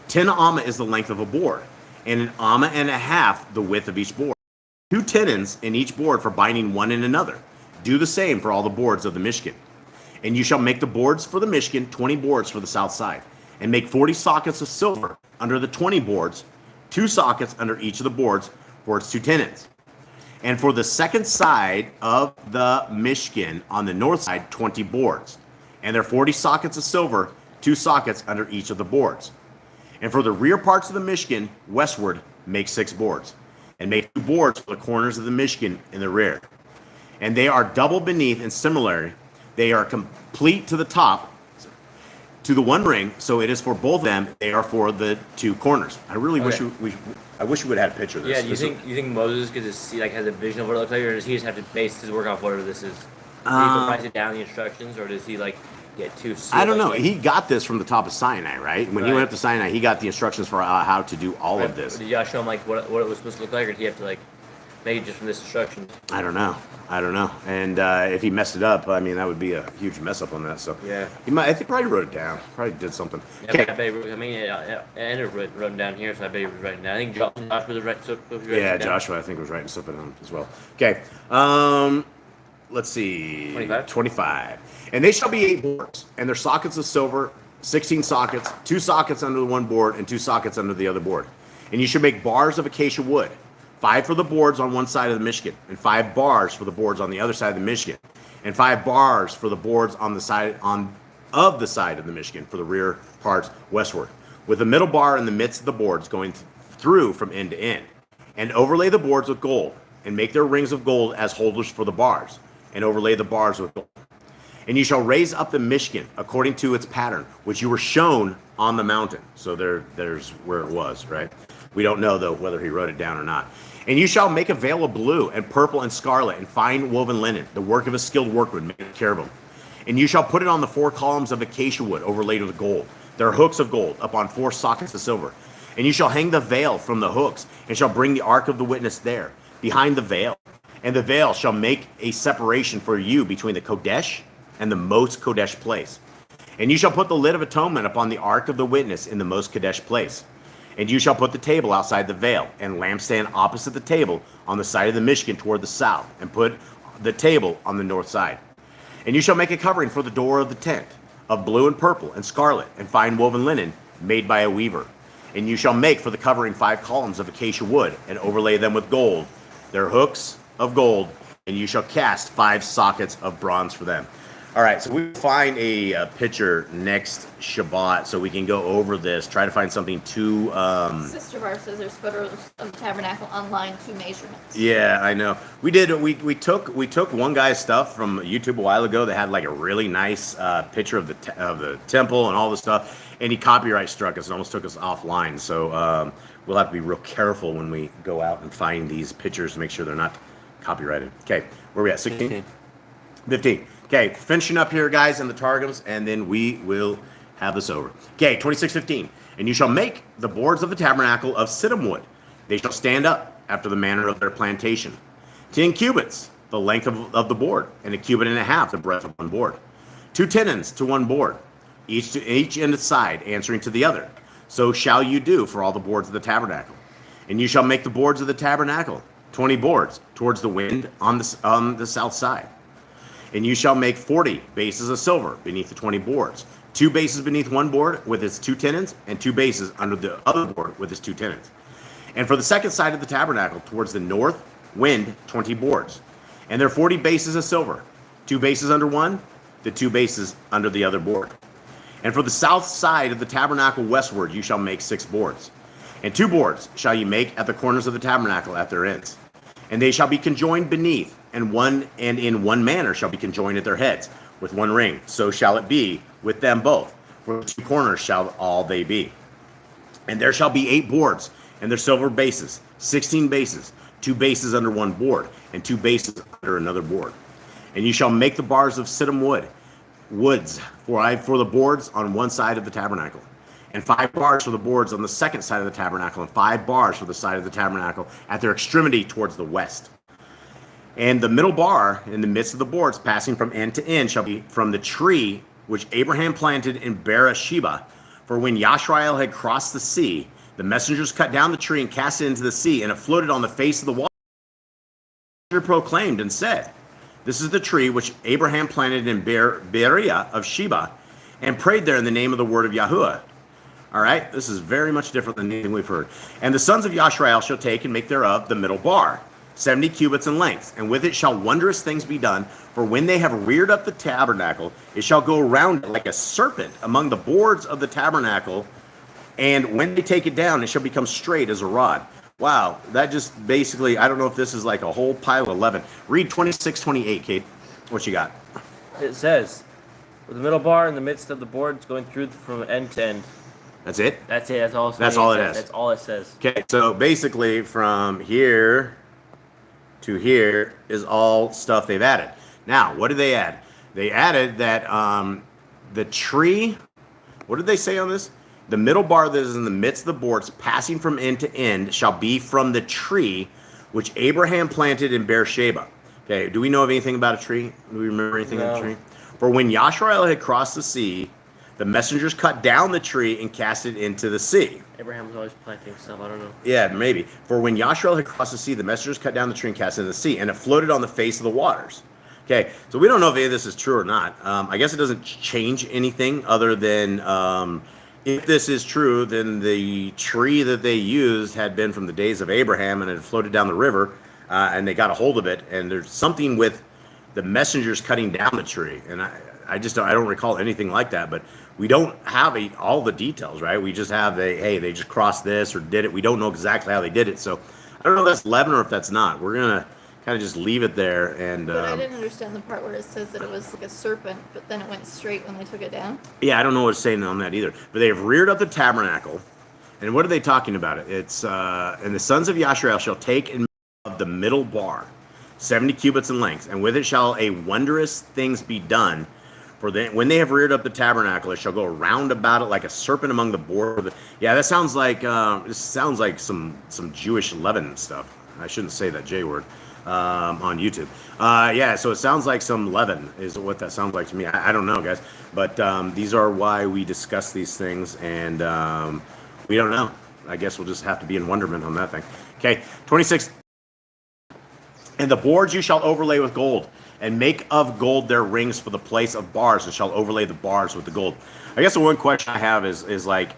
10 amma is the length of a board, and an amma and a half the width of each board. 2 tenons in each board for binding one in another. Do the same for all the boards of the Mishkan. And you shall make the boards for the Mishkan, 20 boards for the south side, and make 40 sockets of silver under the 20 boards, 2 sockets under each of the boards for its 2 tenons. And for the second side of the Mishkan on the north side, 20 boards. And there are 40 sockets of silver, 2 sockets under each of the boards. And for the rear parts of the Mishkan, westward, make 6 boards. And make 2 boards for the corners of the Mishkan in the rear. And they are double beneath, and similarly, they are complete to the top, to the one ring, so it is for both of them. They are for the 2 corners. I really wish I wish we would have had a picture of this. Yeah, do you think Moses could just see, like, has a vision of what it looks like, or does he just have to base his work off whatever this is? Did he write it down the instructions, or does he like get too? I don't know. He got this from the top of Sinai, right? When he went up to Sinai, he got the instructions for how to do all of this. Did y'all show him like what it was supposed to look like, or did he have to like make it just from this instructions? I don't know. And if he messed it up, I mean, that would be a huge mess up on that. So Yeah. he might. I think probably wrote it down. Probably did something. Yeah, Okay. I ended up writing down here, so I bet he was writing down. I think Josh was right. So Yeah, Joshua, I think, was writing something down as well. Okay. Let's see. 25. And they shall be 8 boards, and their sockets of silver, 16 sockets, 2 sockets under the one board, and 2 sockets under the other board. And you should make bars of acacia wood, 5 for the boards on one side of the Mishkan, and 5 bars for the boards on the other side of the Mishkan, and 5 bars for the boards on the side of the Mishkan for the rear parts westward, with the middle bar in the midst of the boards going through from end to end. And overlay the boards with gold, and make their rings of gold as holders for the bars, and overlay the bars with gold. And you shall raise up the Mishkan according to its pattern, which you were shown on the mountain. So there's where it was, right? We don't know, though, whether he wrote it down or not. And you shall make a veil of blue and purple and scarlet and fine woven linen, the work of a skilled workman, made of cherubim. And you shall put it on the 4 columns of acacia wood overlaid with gold. There are hooks of gold upon 4 sockets of silver. And you shall hang the veil from the hooks, and shall bring the ark of the witness there, behind the veil. And the veil shall make a separation for you between the Kodesh and the most Kodesh place. And you shall put the lid of atonement upon the ark of the witness in the most Kodesh place. And you shall put the table outside the veil, and lampstand opposite the table on the side of the Mishkan toward the south, and put the table on the north side. And you shall make a covering for the door of the tent, of blue and purple and scarlet and fine woven linen, made by a weaver. And you shall make for the covering 5 columns of acacia wood, and overlay them with gold, their hooks of gold, and you shall cast 5 sockets of bronze for them. All right, so we find a picture next Shabbat, so we can go over this. Try to find something to. Sister Bar says there's photos of the tabernacle online, 2 measurements. Yeah, I know. We did. We took one guy's stuff from YouTube a while ago that had like a really nice picture of the temple and all the stuff, and he copyright struck us and almost took us offline. So we'll have to be real careful when we go out and find these pictures to make sure they're not copyrighted. Okay, where are we at? 16? 15. Okay, finishing up here, guys, in the Targums, and then we will have this over. Okay, 26:15. And you shall make the boards of the tabernacle of shittim wood. They shall stand up after the manner of their plantation. 10 cubits, the length of the board, and 1.5 cubits, the breadth of one board. 2 tenons to one board, each in its side, answering to the other. So shall you do for all the boards of the tabernacle. And you shall make the boards of the tabernacle, 20 boards, towards the wind on the south side. And you shall make 40 bases of silver beneath the 20 boards, 2 bases beneath one board with its 2 tenons, and 2 bases under the other board with its 2 tenons. And for the second side of the tabernacle, towards the north wind, 20 boards. And there are 40 bases of silver, 2 bases under one, the 2 bases under the other board. And for the south side of the tabernacle westward, you shall make 6 boards. And 2 boards shall you make at the corners of the tabernacle at their ends. And they shall be conjoined beneath, and in one manner shall be conjoined at their heads, with one ring. So shall it be with them both. For the 2 corners shall all they be. And there shall be 8 boards, and their silver bases, 16 bases, 2 bases under one board, and 2 bases under another board. And you shall make the bars of shittim woods for the boards on one side of the tabernacle, and 5 bars for the boards on the second side of the tabernacle, and 5 bars for the side of the tabernacle at their extremity towards the west. And the middle bar in the midst of the boards, passing from end to end, shall be from the tree which Abraham planted in Beersheba. For when Yashrael had crossed the sea, the messengers cut down the tree and cast it into the sea, and it floated on the face of the water. The messenger proclaimed and said, "This is the tree which Abraham planted in Berea of Sheba, and prayed there in the name of the word of Yahuwah." All right, this is very much different than anything we've heard. And the sons of Yashrael shall take and make thereof the middle bar, 70 cubits in length, and with it shall wondrous things be done. For when they have reared up the tabernacle, it shall go around it like a serpent among the boards of the tabernacle. And when they take it down, it shall become straight as a rod. Wow, that just basically, I don't know if this is like a whole pile of 11. Read 26:28, Kate. What you got? It says, with the middle bar in the midst of the boards going through from end to end. That's it? That's it. That's all. That's all it says. is. That's all it says. Okay, so basically from here to here is all stuff they've added. Now, what did they add? They added that the tree, what did they say on this? The middle bar that is in the midst of the boards, passing from end to end, shall be from the tree which Abraham planted in Beersheba. Okay, do we know of anything about a tree? Do we remember anything of a tree? For when Yashrael had crossed the sea, the messengers cut down the tree and cast it into the sea. Abraham was always planting stuff. I don't know. Yeah, maybe. For when Yashrael had crossed the sea, the messengers cut down the tree and cast it into the sea, and it floated on the face of the waters. Okay, so we don't know if any of this is true or not. I guess it doesn't change anything other than if this is true, then the tree that they used had been from the days of Abraham and it floated down the river, and they got a hold of it. And there's something with the messengers cutting down the tree, and I don't recall anything like that. But we don't have all the details, right? We just have hey, they just crossed this or did it. We don't know exactly how they did it, so I don't know if that's leaven or if that's not. We're gonna kind of just leave it there. And But I didn't understand the part where it says that it was like a serpent, but then it went straight when they took it down. Yeah, I don't know what it's saying on that either. But they have reared up the tabernacle, and what are they talking about? It's and the sons of Yashrael shall take and of the middle bar, 70 cubits in length, and with it shall a wondrous things be done. For when they have reared up the tabernacle, it shall go round about it like a serpent among the board. Yeah, that sounds like this sounds like some Jewish leaven stuff. I shouldn't say that J word on YouTube. Yeah, so it sounds like some leaven is what that sounds like to me. I don't know, guys, but these are why we discuss these things, and we don't know. I guess we'll just have to be in wonderment on that thing. Okay, 26. And the boards you shall overlay with gold, and make of gold their rings for the place of bars, and shall overlay the bars with the gold. I guess the one question I have is like,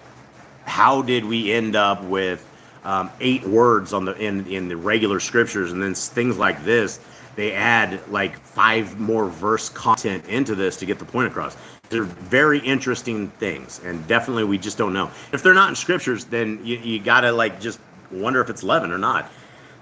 how did we end up with 8 words on in the regular scriptures, and then things like this, they add like 5 more verse content into this to get the point across. They're very interesting things, and definitely we just don't know. If they're not in scriptures, then you gotta like just wonder if it's leaven or not.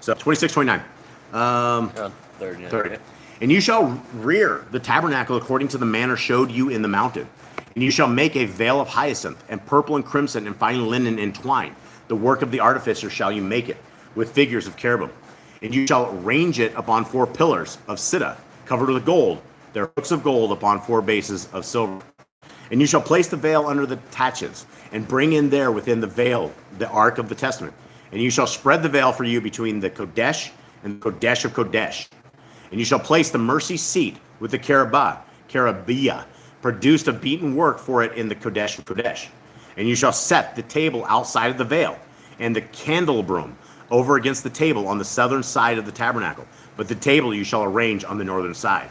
So 26, 29. 30. And you shall rear the tabernacle according to the manner showed you in the mountain. And you shall make a veil of hyacinth, and purple and crimson, and fine linen and twine. The work of the artificer shall you make it, with figures of cherubim. And you shall range it upon 4 pillars of sitta, covered with gold, their hooks of gold upon 4 bases of silver. And you shall place the veil under the taches, and bring in there within the veil the ark of the testament. And you shall spread the veil for you between the Kodesh and the Kodesh of Kodesh. And you shall place the mercy seat with the carabia, produced of beaten work for it in the Kodesh of Kodesh. And you shall set the table outside of the veil, and the candelabrum over against the table on the southern side of the tabernacle. But the table you shall arrange on the northern side.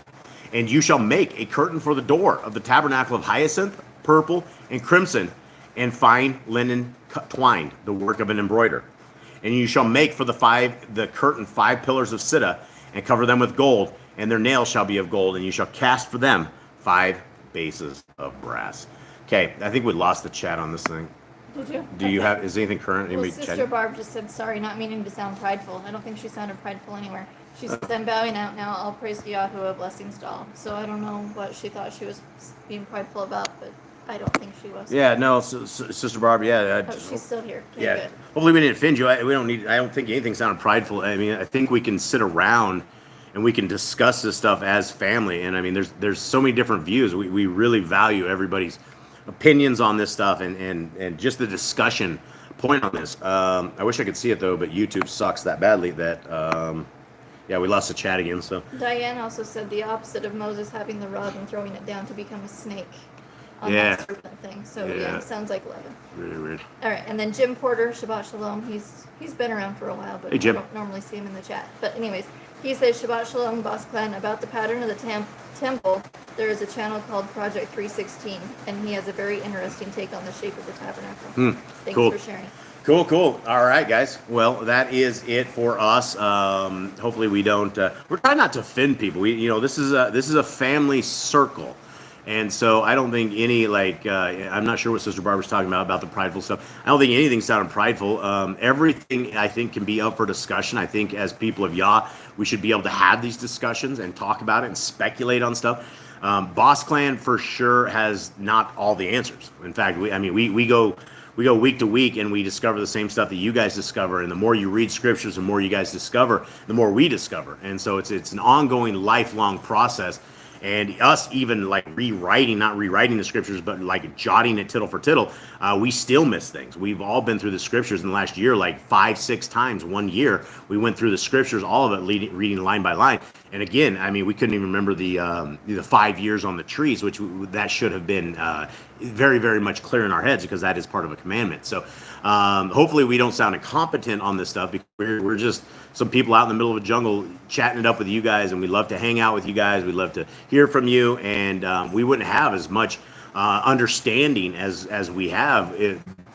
And you shall make a curtain for the door of the tabernacle of hyacinth, purple, and crimson, and fine linen twined, the work of an embroider. And you shall make for the curtain 5 pillars of sitta, and cover them with gold, and their nails shall be of gold, and you shall cast for them 5 bases of brass. Okay, I think we lost the chat on this thing. Did you? Do you have, is anything current? Well, Anybody Sister chat? Barb just said, sorry, not meaning to sound prideful. I don't think she sounded prideful anywhere. She said, I'm bowing out now. All praise to Yahweh, blessings to all. So I don't know what she thought she was being prideful about, but I don't think she was. Yeah, no, Sister Barb, yeah. Oh, she's still here. Okay, Yeah, good. hopefully we didn't offend you. I don't think anything sounded prideful. I mean, I think we can sit around and we can discuss this stuff as family. And I mean, there's so many different views. We really value everybody's opinions on this stuff, and just the discussion point on this. I wish I could see it though, but YouTube sucks that badly that yeah, we lost the chat again. So Diane also said the opposite of Moses having the rod and throwing it down to become a snake on Yeah. that serpent thing. So Yeah. yeah, it sounds like leaven. really weird. All right, and then Jim Porter, Shabbat Shalom. He's been around for a while, but Hey, Jim. I don't normally see him in the chat. But anyways, he says Shabbat Shalom, Boss Clan. About the pattern of the temple, there is a channel called Project 316, and he has a very interesting take on the shape of the tabernacle. Thanks cool. for sharing. Cool. All right, guys. Well, that is it for us. Hopefully, we don't. We're trying not to offend people. This is a family circle, and so I don't think any I'm not sure what Sister Barbara's talking about the prideful stuff. I don't think anything sounded prideful. Everything I think can be up for discussion. I think as people of Yah, we should be able to have these discussions and talk about it and speculate on stuff. Boss Clan for sure has not all the answers. In fact, we we go week to week and we discover the same stuff that you guys discover. And the more you read scriptures, the more you guys discover, the more we discover. And so it's an ongoing, lifelong process. And us even like not rewriting the scriptures, but like jotting it tittle for tittle, we still miss things. We've all been through the scriptures in the last year, like 5-6 times. 1 year, we went through the scriptures, all of it, reading line by line. And again, I mean, we couldn't even remember the 5 years on the trees, which that should have been very, very much clear in our heads, because that is part of a commandment. So hopefully we don't sound incompetent on this stuff, because we're just some people out in the middle of a jungle chatting it up with you guys, and we love to hang out with you guys. We love to hear from you, and we wouldn't have as much understanding as we have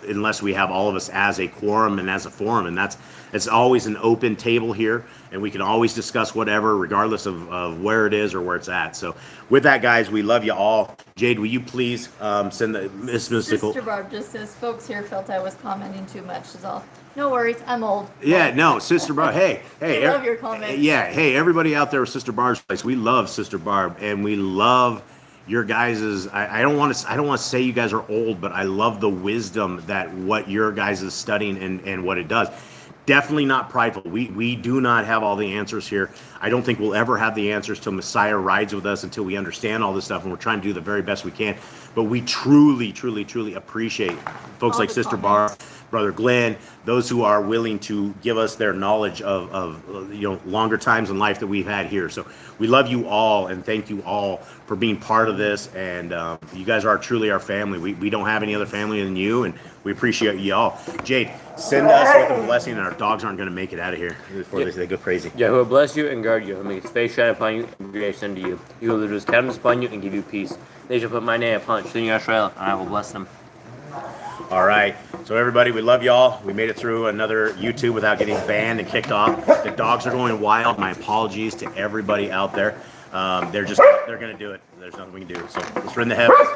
unless we have all of us as a quorum and as a forum. And it's always an open table here, and we can always discuss whatever, regardless of where it is or where it's at. So with that, guys, we love you all. Jade, will you please send the Miss Mystical? Sister Barb just says, folks here felt I was commenting too much is all. No worries, I'm old. Yeah, no, Sister Barb. Hey, I love your comments. Yeah, hey, everybody out there with Sister Barb's place. We love Sister Barb, and we love your guys's. I don't want to say you guys are old, but I love the wisdom that what your guys is studying and what it does. Definitely not prideful. We do not have all the answers here. I don't think we'll ever have the answers till Messiah rides with us, until we understand all this stuff, and we're trying to do the very best we can. But we truly, truly, truly appreciate folks like Sister Barb, Brother Glenn, those who are willing to give us their knowledge of longer times in life that we've had here. So we love you all, and thank you all for being part of this. And you guys are truly our family. We don't have any other family than you, and we appreciate you all. Jade, send us with a blessing, and our dogs aren't going to make it out of here before they go crazy. Yah will bless you and guard you. He'll make his face shine upon you and be gracious unto you. He will lift his countenance upon you and give you peace. They shall put my name upon children of Israel, and I will bless them. All right. So everybody, we love y'all. We made it through another YouTube without getting banned and kicked off. The dogs are going wild. My apologies to everybody out there. They're going to do it. There's nothing we can do. So let's rend the heavens.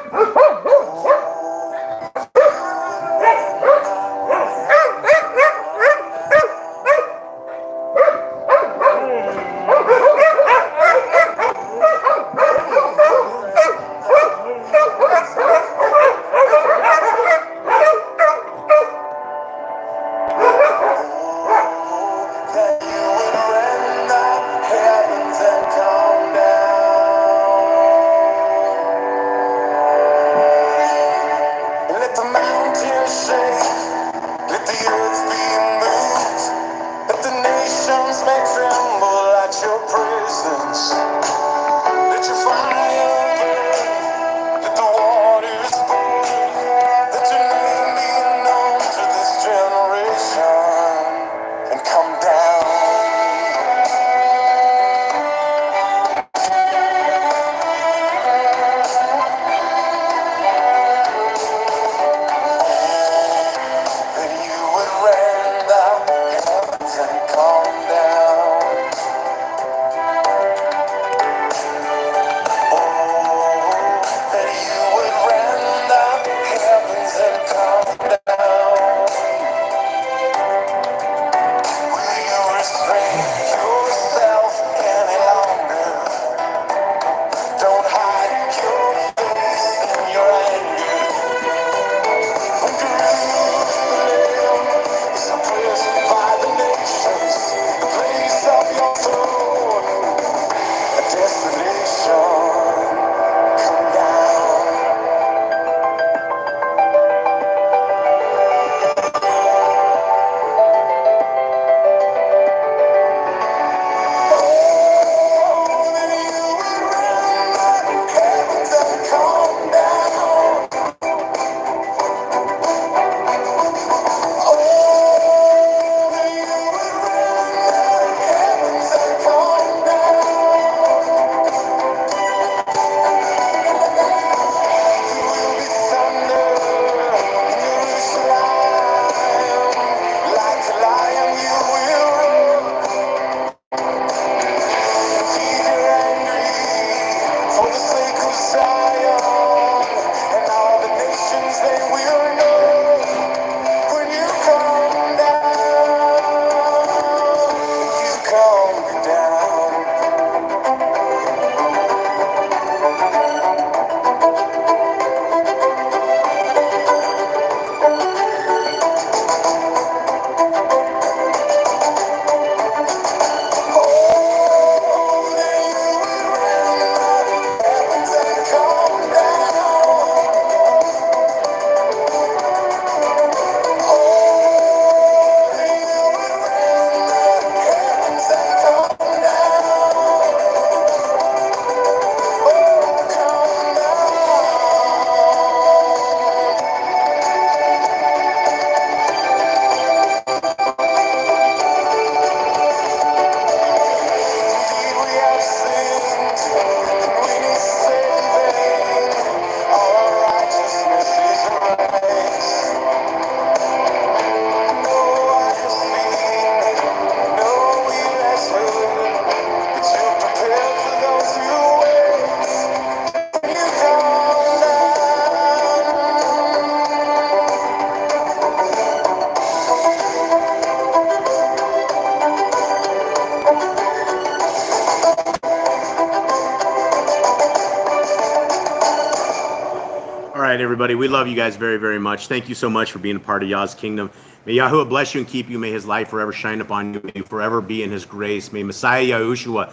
right, everybody. We love you guys very, very much. Thank you so much for being a part of Yah's kingdom. May Yahuwah bless you and keep you. May his light forever shine upon you. May you forever be in his grace. May Messiah Yahushua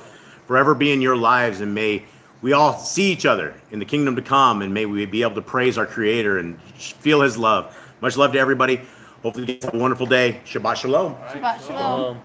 forever be in your lives. And may we all see each other in the kingdom to come. And may we be able to praise our Creator and feel his love. Much love to everybody. Hopefully you have a wonderful day. Shabbat shalom. Shabbat shalom.